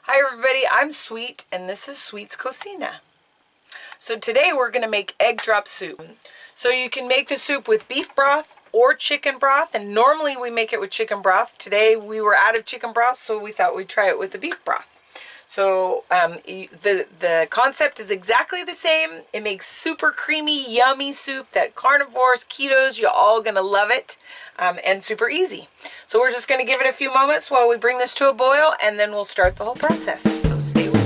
Hi everybody, I'm Sweet and this is Sweet's Cocina. So today we're going to make egg drop soup. So you can make the soup with beef broth or chicken broth, and normally we make it with chicken broth. Today we were out of chicken broth, so we thought we'd try it with the beef broth. So the concept is exactly the same. It makes super creamy, yummy soup that carnivores, ketos, you're all going to love it, and super easy. So we're just going to give it a few moments while we bring this to a boil, and then we'll start the whole process. So stay with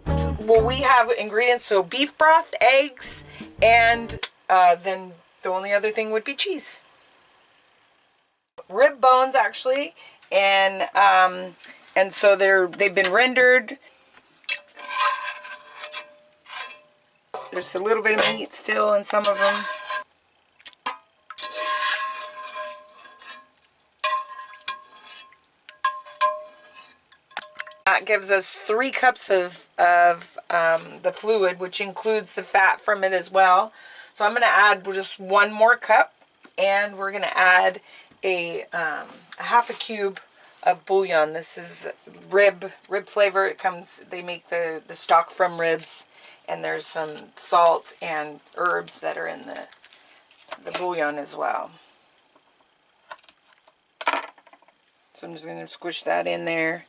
us. Well, we have ingredients, so beef broth, eggs, and then the only other thing would be cheese. Rib bones actually, and so they've been rendered. There's a little bit of meat still in some of them. That gives us 3 cups of the fluid, which includes the fat from it as well. So I'm going to add just 1 more cup, and we're going to add a half a cube of bouillon. This is rib flavor. It comes, they make the stock from ribs, and there's some salt and herbs that are in the bouillon as well. So I'm just going to squish that in there.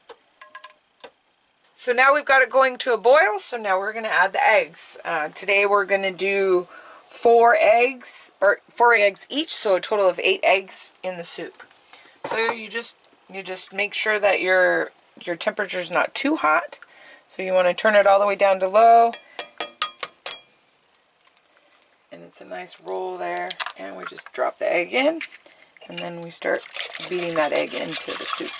So now we've got it going to a boil, so now we're going to add the eggs. Today we're going to do 4 eggs, or 4 eggs each, so a total of 8 eggs in the soup. So you just make sure that your temperature is not too hot. So you want to turn it all the way down to low. And it's a nice roll there. And we just drop the egg in, and then we start beating that egg into the soup.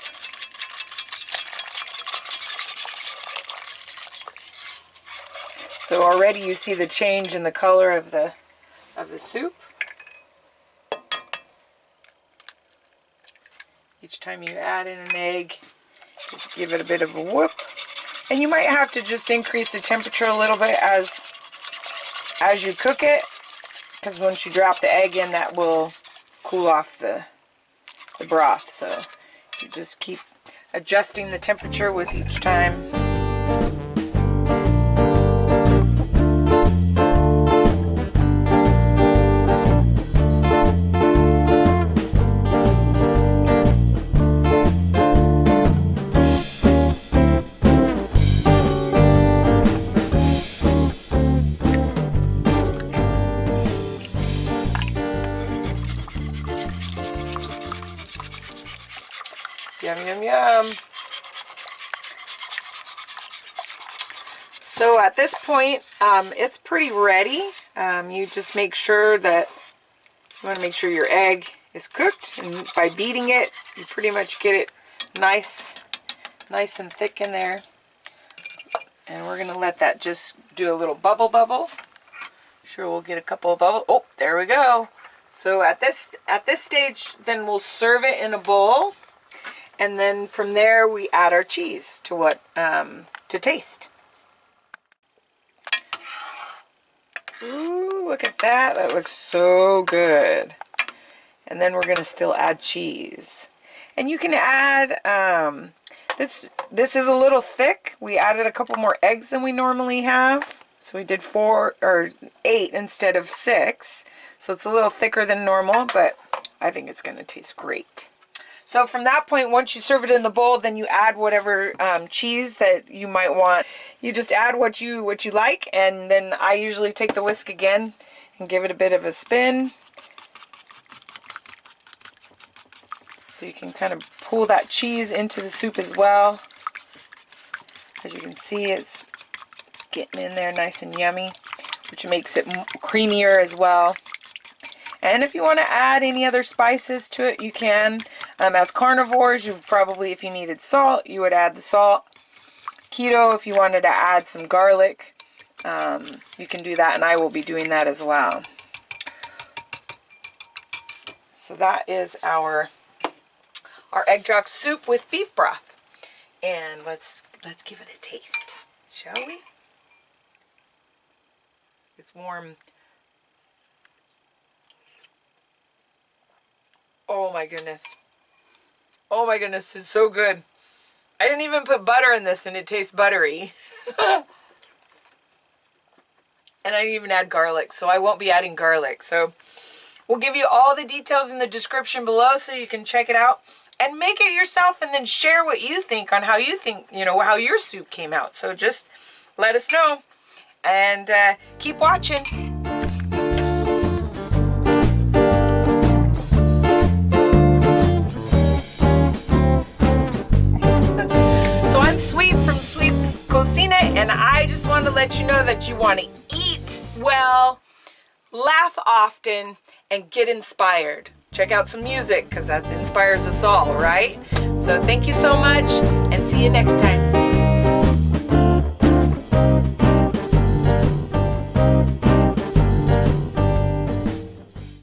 So already you see the change in the color of the soup. Each time you add in an egg, just give it a bit of a whoop. And you might have to just increase the temperature a little bit as you cook it, because once you drop the egg in, that will cool off the broth. So you just keep adjusting the temperature with each time. Yum, yum, yum. So at this point, it's pretty ready. You just make sure that you want to make sure your egg is cooked, and by beating it, you pretty much get it nice and thick in there. And we're going to let that just do a little bubble. Sure, we'll get a couple of bubbles. Oh, there we go. So at this stage, then we'll serve it in a bowl. And then from there, we add our cheese to taste. Ooh, look at that. That looks so good. And then we're going to still add cheese. And you can add, this is a little thick. We added a couple more eggs than we normally have. So we did 4 or 8 instead of 6. So it's a little thicker than normal, but I think it's going to taste great. So from that point, once you serve it in the bowl, then you add whatever cheese that you might want. You just add what you like, and then I usually take the whisk again and give it a bit of a spin. So you can kind of pull that cheese into the soup as well. As you can see, it's getting in there nice and yummy, which makes it creamier as well. And if you want to add any other spices to it, you can. As carnivores, you probably, if you needed salt, you would add the salt. Keto, if you wanted to add some garlic, you can do that, and I will be doing that as well. So that is our egg drop soup with beef broth. And let's give it a taste, shall we? It's warm. Oh my goodness. Oh my goodness, it's so good. I didn't even put butter in this and it tastes buttery. And I didn't even add garlic, so I won't be adding garlic. So we'll give you all the details in the description below so you can check it out and make it yourself, and then share what you think on how you think, how your soup came out. So just let us know and keep watching. So I'm Sweet from Sweet's Cocina, and I just want to let you know that you want to eat well, laugh often, and get inspired. Check out some music because that inspires us all, right? So thank you so much, and see you next time.